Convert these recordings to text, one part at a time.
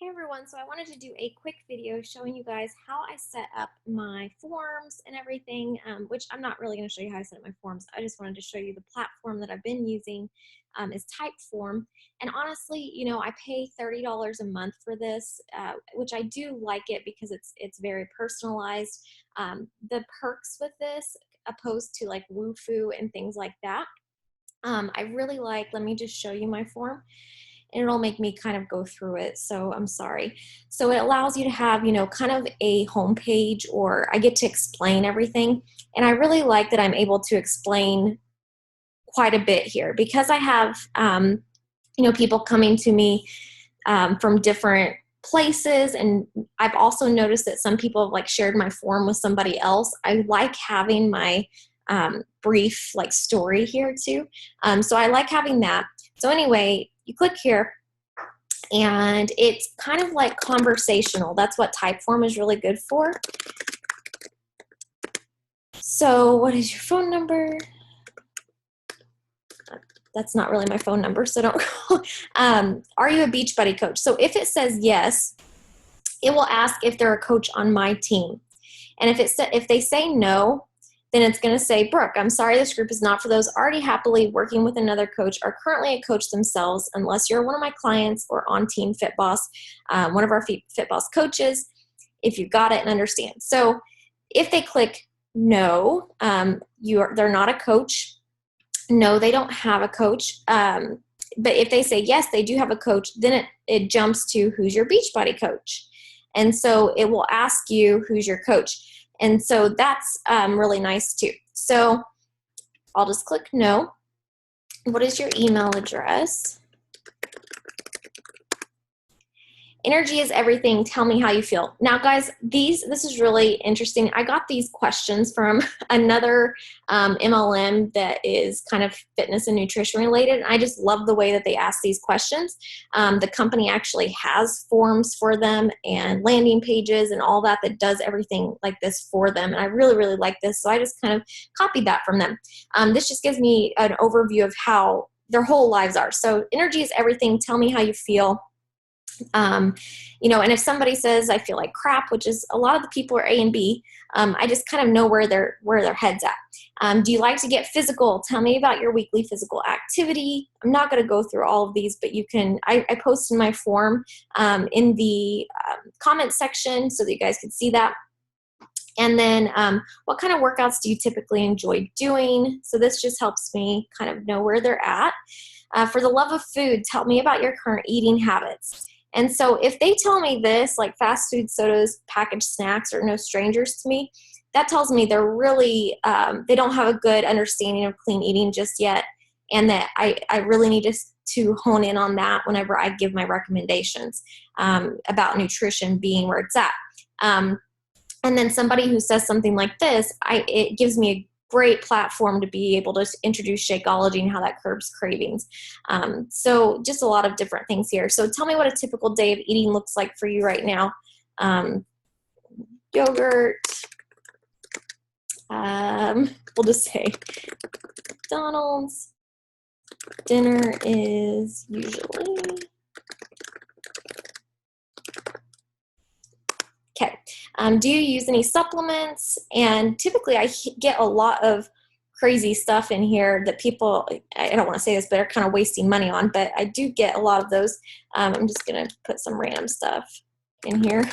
Hey everyone, so I wanted to do a quick video showing you guys how I set up my forms and everything, which I'm not really going to show you how I set up my forms. I just wanted to show you the platform that I've been using is Typeform. And honestly, I pay $30 a month for this, which I do like it because it's very personalized. The perks with this, opposed to like Wufoo and things like that, I really like, let me just show you my form and it'll make me kind of go through it. So I'm sorry. So it allows you to have, kind of a home page, or I get to explain everything. And I really like that I'm able to explain quite a bit here because I have, people coming to me from different places. And I've also noticed that some people have like shared my form with somebody else. I like having my brief like story here too. So I like having that. So anyway, you click here and it's kind of like conversational. That's what Typeform is really good for. So what is your phone number? That's not really my phone number, so don't call. Are you a Beachbody coach? So if it says yes, it will ask if they're a coach on my team. And if they say no, then it's going to say, Brooke, I'm sorry, this group is not for those already happily working with another coach or currently a coach themselves, unless you're one of my clients or on Team FitBoss, one of our FitBoss coaches, if you got it and understand. So if they click no, they're not a coach. No, they don't have a coach. But if they say yes, they do have a coach, then it jumps to who's your Beachbody coach. And so it will ask you who's your coach. And so that's really nice too. So I'll just click no. What is your email address? Energy is everything. Tell me how you feel. Now, guys, this is really interesting. I got these questions from another MLM that is kind of fitness and nutrition related. And I just love the way that they ask these questions. The company actually has forms for them and landing pages and all that does everything like this for them. And I really, really like this. So I just kind of copied that from them. This just gives me an overview of how their whole lives are. So energy is everything. Tell me how you feel. And if somebody says I feel like crap, which is a lot of the people are A and B, I just kind of know where their head's at. Do you like to get physical? Tell me about your weekly physical activity. I'm not going to go through all of these, but you can. I posted my form in the comment section so that you guys can see that. And then what kind of workouts do you typically enjoy doing? So this just helps me kind of know where they're at. For the love of food, tell me about your current eating habits. And so if they tell me this, like fast food, sodas, packaged snacks are no strangers to me, that tells me they're really, they don't have a good understanding of clean eating just yet. And that I really need to hone in on that whenever I give my recommendations about nutrition being where it's at. And then somebody who says something like this, it gives me a great platform to be able to introduce Shakeology and how that curbs cravings. So just a lot of different things here. So tell me what a typical day of eating looks like for you right now. Yogurt. We'll just say McDonald's. Dinner is usually... Okay. Do you use any supplements? And typically I get a lot of crazy stuff in here that people, I don't want to say this, but are kind of wasting money on, but I do get a lot of those. I'm just going to put some random stuff in here.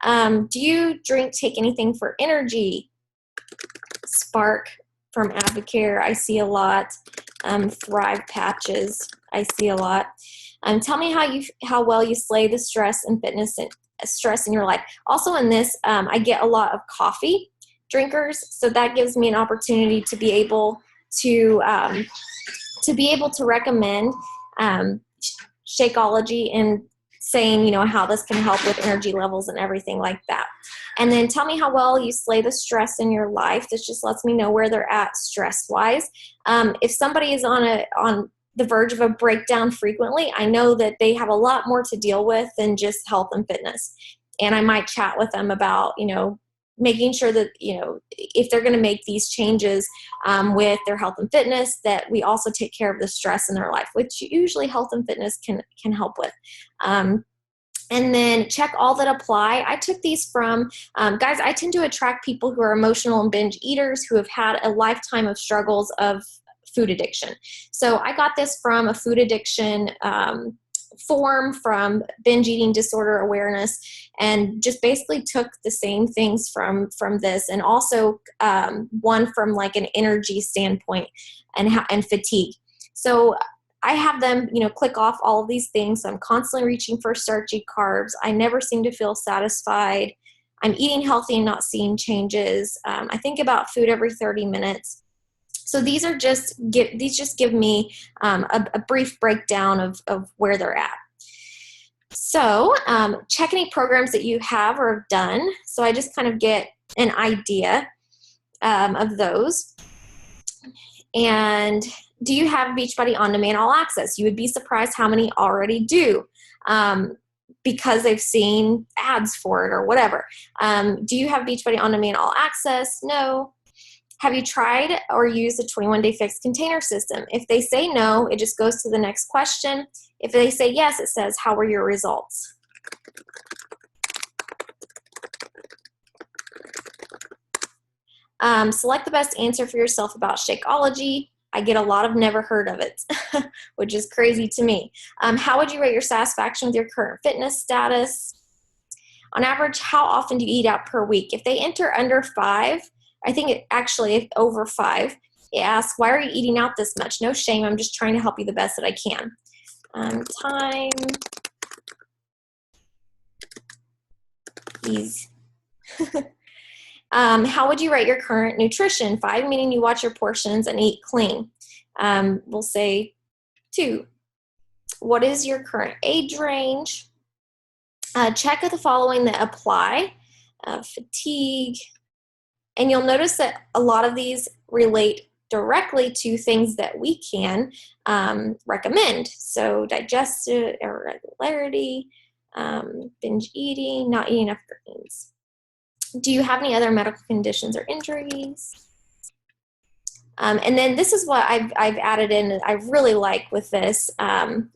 Do you take anything for energy? Spark from Advocare, I see a lot. Thrive patches, I see a lot. Tell me how well you slay the stress and fitness and stress in your life. Also in this, I get a lot of coffee drinkers, so that gives me an opportunity to be able to recommend Shakeology and saying, how this can help with energy levels and everything like that. And then tell me how well you slay the stress in your life. This just lets me know where they're at stress-wise. If somebody is on the verge of a breakdown frequently, I know that they have a lot more to deal with than just health and fitness. And I might chat with them about, making sure that, if they're going to make these changes with their health and fitness, that we also take care of the stress in their life, which usually health and fitness can help with. And then check all that apply. I took these from, guys, I tend to attract people who are emotional and binge eaters who have had a lifetime of struggles of food addiction. So I got this from a food addiction form from binge eating disorder awareness, and just basically took the same things from this, and also one from like an energy standpoint and fatigue. So I have them, click off all of these things. So I'm constantly reaching for starchy carbs. I never seem to feel satisfied. I'm eating healthy and not seeing changes. I think about food every 30 minutes. So these just give me a brief breakdown of where they're at. So check any programs that you have or have done. So I just kind of get an idea of those. And do you have Beachbody On Demand All Access? You would be surprised how many already do, because they've seen ads for it or whatever. Do you have Beachbody On Demand All Access? No. Have you tried or used the 21-day fixed container system? If they say no, it just goes to the next question. If they say yes, it says, how were your results? Select the best answer for yourself about Shakeology. I get a lot of never heard of it, which is crazy to me. How would you rate your satisfaction with your current fitness status? On average, how often do you eat out per week? If they enter under 5, I think if over 5, it asks, why are you eating out this much? No shame, I'm just trying to help you the best that I can. Time. Ease. How would you rate your current nutrition? 5 meaning you watch your portions and eat clean. We'll say 2. What is your current age range? Check the following that apply. Fatigue. And you'll notice that a lot of these relate directly to things that we can recommend. So digestive irregularity, binge eating, not eating enough greens. Do you have any other medical conditions or injuries? And then this is what I've added in, I really like with this.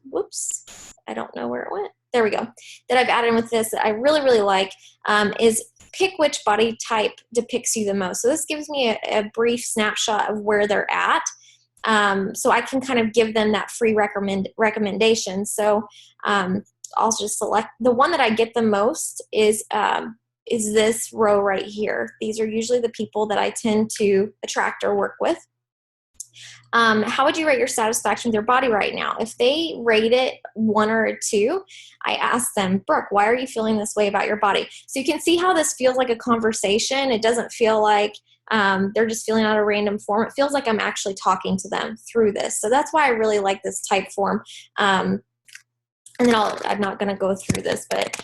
Whoops, I don't know where it went. There we go. That I've added in with this that I really, really like is pick which body type depicts you the most. So this gives me a brief snapshot of where they're at. So I can kind of give them that free recommendation. So I'll just select the one that I get the most is this row right here. These are usually the people that I tend to attract or work with. How would you rate your satisfaction with your body right now? If they rate it 1 or a 2, I ask them, Brooke, why are you feeling this way about your body? So you can see how this feels like a conversation. It doesn't feel like they're just filling out a random form. It feels like I'm actually talking to them through this. So that's why I really like this type form. And then I'm not going to go through this, but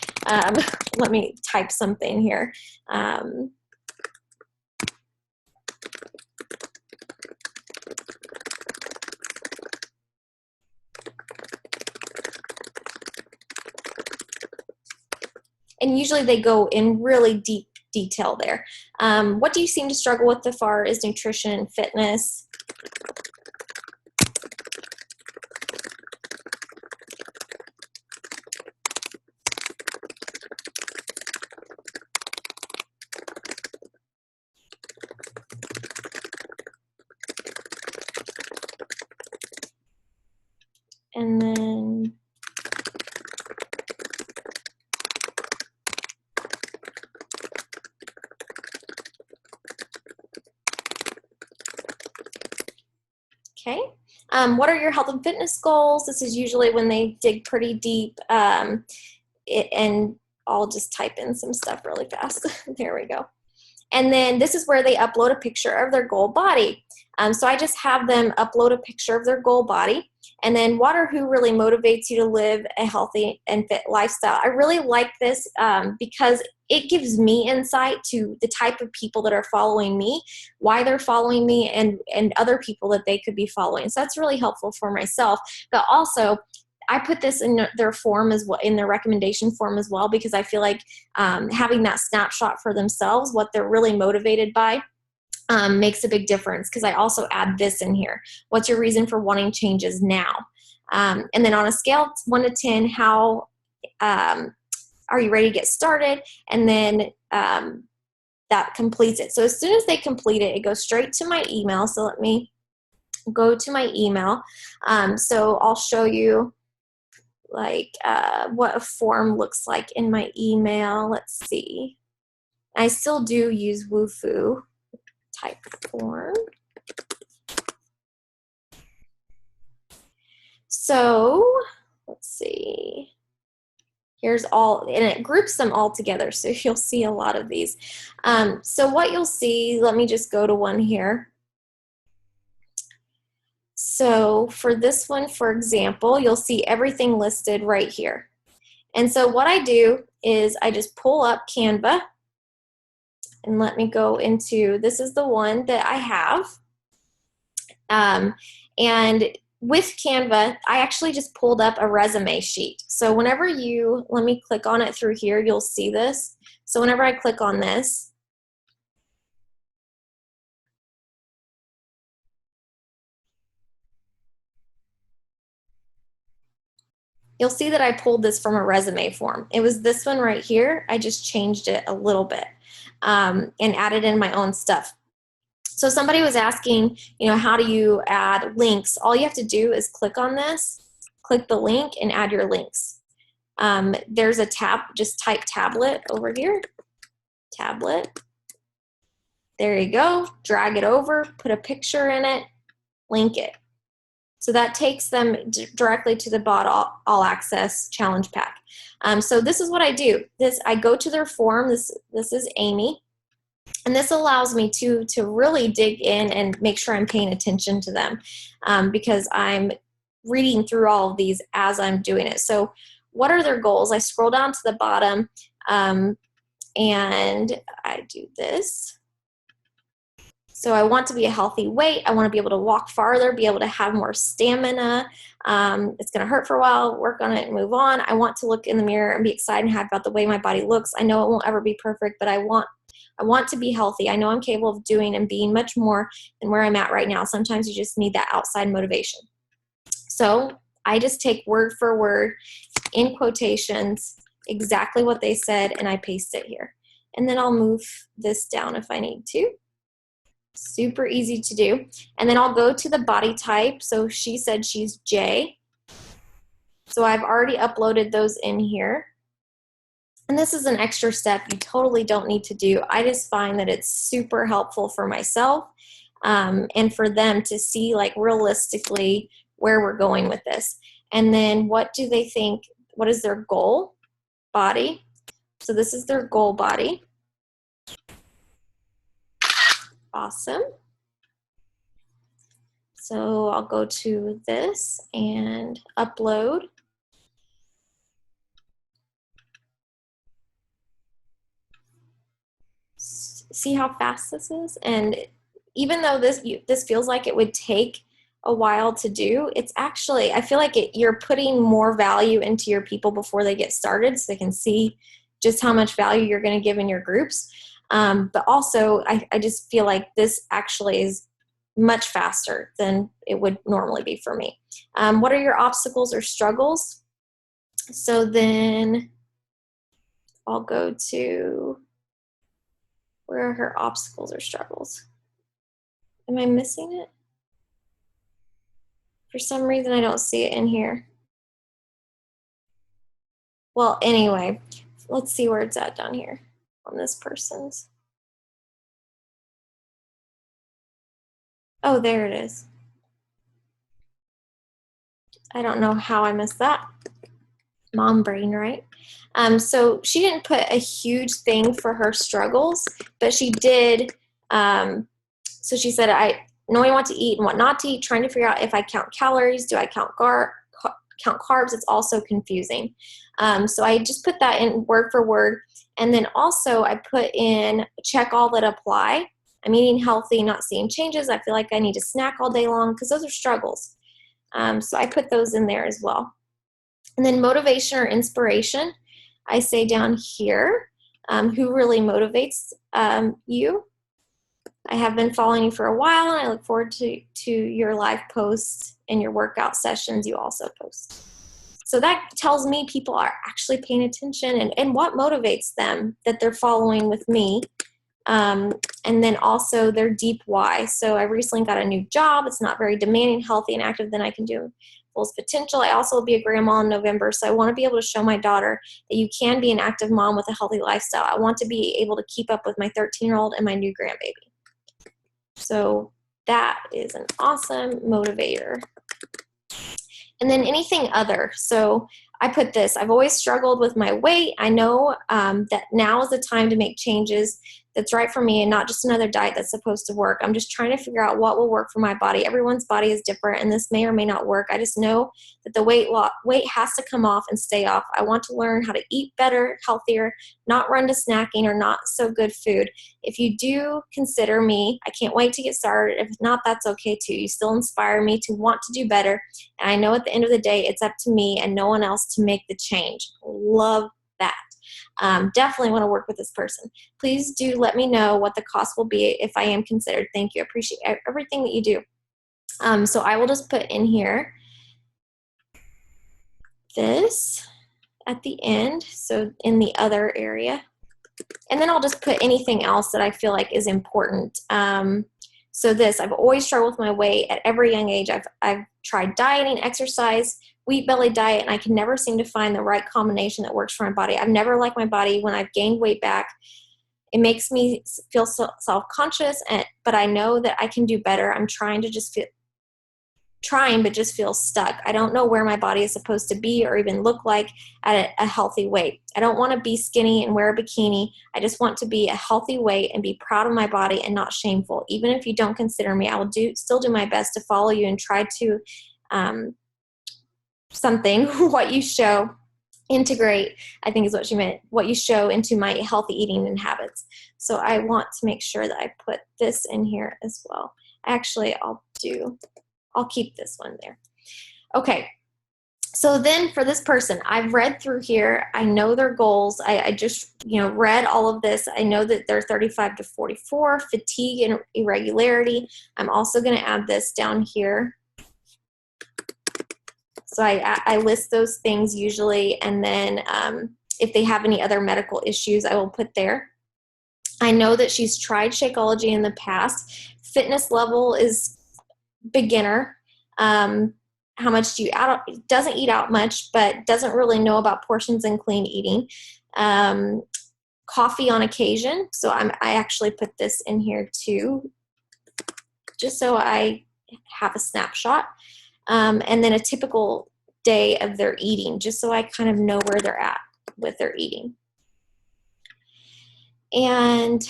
let me type something here. And usually they go in really deep detail there. What do you seem to struggle with as far as nutrition and fitness? And then okay. What are your health and fitness goals? This is usually when they dig pretty deep, and I'll just type in some stuff really fast. There we go. And then this is where they upload a picture of their goal body. So I just have them upload a picture of their goal body. And then what or who really motivates you to live a healthy and fit lifestyle? I really like this because it gives me insight to the type of people that are following me, why they're following me, and other people that they could be following. So that's really helpful for myself. But also, I put this in their form as well, in their recommendation form as well, because I feel like having that snapshot for themselves, what they're really motivated by, makes a big difference, because I also add this in here. What's your reason for wanting changes now? And then on a scale of 1 to 10, how are you ready to get started? And then that completes it. So as soon as they complete it, it goes straight to my email. So let me go to my email. So I'll show you like what a form looks like in my email. Let's see. I still do use Wufoo type form. So let's see. Here's all, and it groups them all together, so you'll see a lot of these. So what you'll see, let me just go to one here. So for this one, for example, you'll see everything listed right here. And so what I do is I just pull up Canva, and let me go into, this is the one that I have. And with Canva, I actually just pulled up a resume sheet. So whenever you, let me click on it through here, you'll see this. So whenever I click on this, you'll see that I pulled this from a resume form. It was this one right here. I just changed it a little bit and added in my own stuff. So somebody was asking, you know, how do you add links? All you have to do is click on this, click the link, and add your links. There's a tab, just type tablet over here, tablet. There you go, drag it over, put a picture in it, link it. So that takes them directly to the Bot All Access Challenge Pack. So this is what I do. I go to their forum, this is Amy, and this allows me to really dig in and make sure I'm paying attention to them because I'm reading through all of these as I'm doing it. So what are their goals? I scroll down to the bottom and I do this. So I want to be a healthy weight. I want to be able to walk farther, be able to have more stamina. It's going to hurt for a while, work on it and move on. I want to look in the mirror and be excited and happy about the way my body looks. I know it won't ever be perfect, but I want to be healthy. I know I'm capable of doing and being much more than where I'm at right now. Sometimes you just need that outside motivation. So I just take word for word in quotations exactly what they said and I paste it here. And then I'll move this down if I need to. Super easy to do. And then I'll go to the body type. So she said she's J. So I've already uploaded those in here. And this is an extra step you totally don't need to do. I just find that it's super helpful for myself and for them to see like realistically where we're going with this. And then what do they think, what is their goal? Body. So this is their goal body. Awesome. So I'll go to this and upload. See how fast this is? And even though this feels like it would take a while to do, it's actually, I feel like you're putting more value into your people before they get started so they can see just how much value you're going to give in your groups. But also, I just feel like this actually is much faster than it would normally be for me. What are your obstacles or struggles? So then I'll go to, where are her obstacles or struggles? Am I missing it? For some reason, I don't see it in here. Well, anyway, let's see where it's at down here on this person's. Oh, there it is. I don't know how I missed that. Mom brain, right? So she didn't put a huge thing for her struggles, but she did. So she said, I knowing what to eat and what not to eat, trying to figure out if I count calories, do I count carbs? It's also confusing. So I just put that in word for word. And then also I put in check all that apply. I'm eating healthy, not seeing changes. I feel like I need to snack all day long because those are struggles. So I put those in there as well. And then motivation or inspiration, I say down here, who really motivates you. I have been following you for a while, and I look forward to your live posts and your workout sessions you also post. So that tells me people are actually paying attention and what motivates them that they're following with me. And then also their deep why. So I recently got a new job. It's not very demanding, healthy, and active than I can do fullest potential. I also will be a grandma in November. So I want to be able to show my daughter that you can be an active mom with a healthy lifestyle. I want to be able to keep up with my 13-year-old and my new grandbaby. So that is an awesome motivator. And then anything other. So I put this, I've always struggled with my weight. I know that now is the time to make changes that's right for me and not just another diet that's supposed to work. I'm just trying to figure out what will work for my body. Everyone's body is different and this may or may not work. I just know that the weight has to come off and stay off. I want to learn how to eat better, healthier, not run to snacking or not so good food. If you do consider me, I can't wait to get started. If not, that's okay too. You still inspire me to want to do better. And I know at the end of the day, it's up to me and no one else to make the change. Love that. Definitely want to work with this person. Please do let me know what the cost will be if I am considered. Thank you. I appreciate everything that you do. So I will just put in here this at the end, so in the other area. And then I'll just put anything else that I feel like is important. So this, I've always struggled with my weight at every young age. I've tried dieting, exercise, wheat belly diet, and I can never seem to find the right combination that works for my body. I've never liked my body when I've gained weight back. It makes me feel self-conscious, but I know that I can do better. I'm trying but just feel stuck. I don't know where my body is supposed to be or even look like at a healthy weight. I don't want to be skinny and wear a bikini. I just want to be a healthy weight and be proud of my body and not shameful. Even if you don't consider me, I will still do my best to follow you and try to what you show, integrate, I think is what she meant, what you show into my healthy eating and habits. So I want to make sure that I put this in here as well. Actually, I'll keep this one there. Okay. So then for this person, I've read through here. I know their goals. I just, read all of this. I know that they're 35 to 44, fatigue and irregularity. I'm also going to add this down here. So I list those things usually, and then if they have any other medical issues, I will put there. I know that she's tried Shakeology in the past. Fitness level is beginner. How much do you doesn't eat out much, but doesn't really know about portions and clean eating. Coffee on occasion. So I actually put this in here too, just so I have a snapshot. And then a typical day of their eating, just so I kind of know where they're at with their eating. And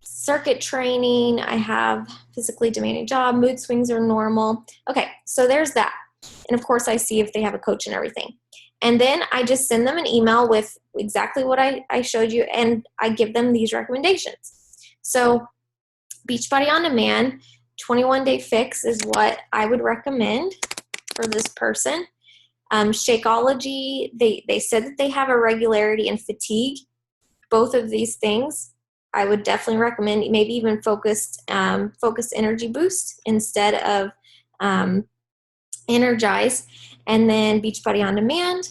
circuit training, I have physically demanding job, mood swings are normal. Okay, so there's that. And of course I see if they have a coach and everything. And then I just send them an email with exactly what I showed you, and I give them these recommendations. So Beachbody On Demand, 21-day fix is what I would recommend for this person. Shakeology, they said that they have irregularity and fatigue. Both of these things, I would definitely recommend, maybe even focused energy boost instead of Energize. And then Beachbody On Demand.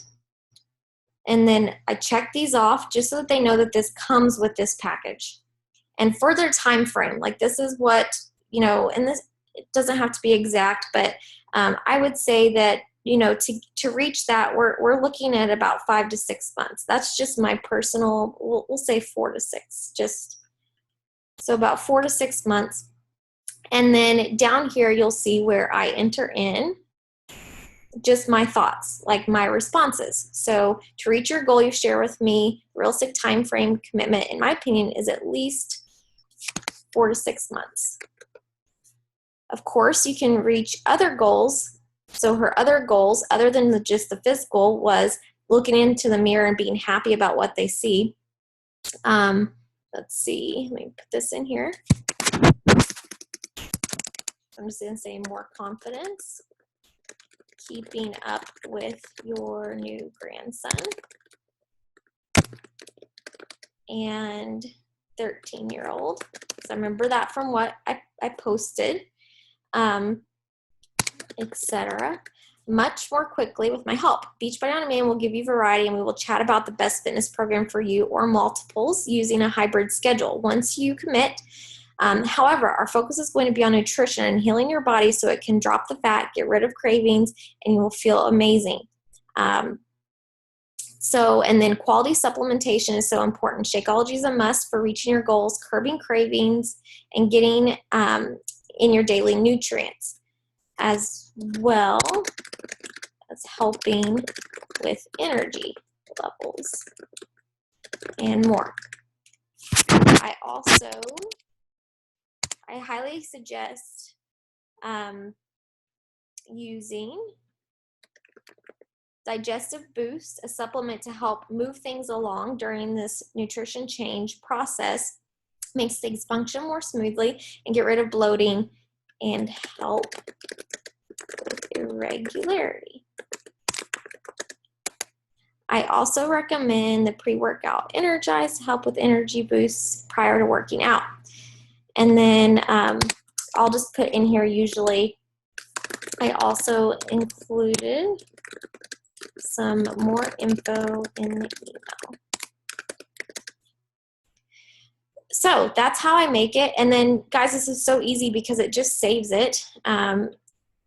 And then I check these off just so that they know that this comes with this package. And for their time frame, like this is what, and this, it doesn't have to be exact, but I would say that, to reach that, we're looking at about 5 to 6 months. That's just my personal, we'll say 4 to 6, so about 4 to 6 months. And then down here, you'll see where I enter in just my thoughts, like my responses. So to reach your goal, you share with me, realistic time frame commitment, in my opinion, is at least 4 to 6 months. Of course, you can reach other goals. So her other goals, other than just the physical, was looking into the mirror and being happy about what they see. Let's see, let me put this in here. I'm just going to say more confidence. Keeping up with your new grandson. And 13-year-old. So I remember that from what I posted, etc. much more quickly with my help. Beachbody On Demand will give you variety, and we will chat about the best fitness program for you or multiples using a hybrid schedule once you commit. However, our focus is going to be on nutrition and healing your body so it can drop the fat, get rid of cravings, and you will feel amazing. And then quality supplementation is so important. Shakeology is a must for reaching your goals, curbing cravings, and getting in your daily nutrients, as well as helping with energy levels and more. I highly suggest using Digestive Boost, a supplement to help move things along during this nutrition change process. Makes things function more smoothly and get rid of bloating and help with irregularity. I also recommend the pre-workout Energize to help with energy boosts prior to working out. And then I'll just put in here, usually I also included some more info in the email. So that's how I make it. And then, guys, this is so easy because it just saves it. And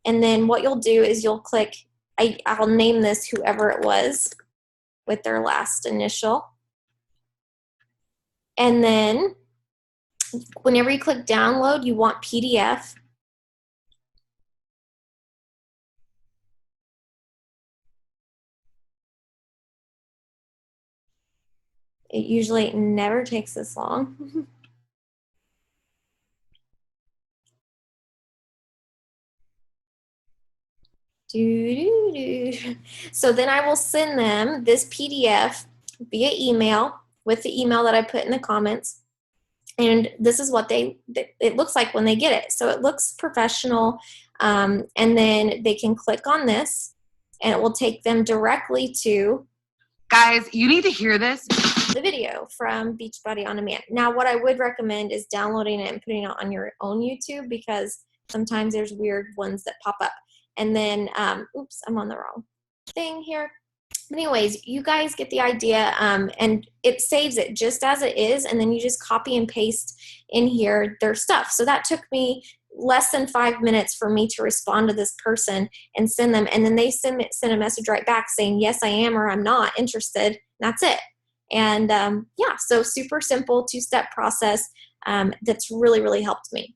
then what you'll do is you'll click, I'll name this whoever it was with their last initial. And then whenever you click download, you want PDF. It usually never takes this long. So then I will send them this PDF via email with the email that I put in the comments. And this is what it looks like when they get it. So it looks professional. And then they can click on this and it will take them directly to, guys, you need to hear this, the video from Beachbody On Demand. Now, what I would recommend is downloading it and putting it on your own YouTube, because sometimes there's weird ones that pop up. And then, oops, I'm on the wrong thing here. Anyways, you guys get the idea, and it saves it just as it is, and then you just copy and paste in here their stuff. So that took me less than 5 minutes for me to respond to this person and send them, and then they send a message right back saying, yes, I am, or I'm not interested. That's it. And yeah, so super simple 2-step process that's really, really helped me.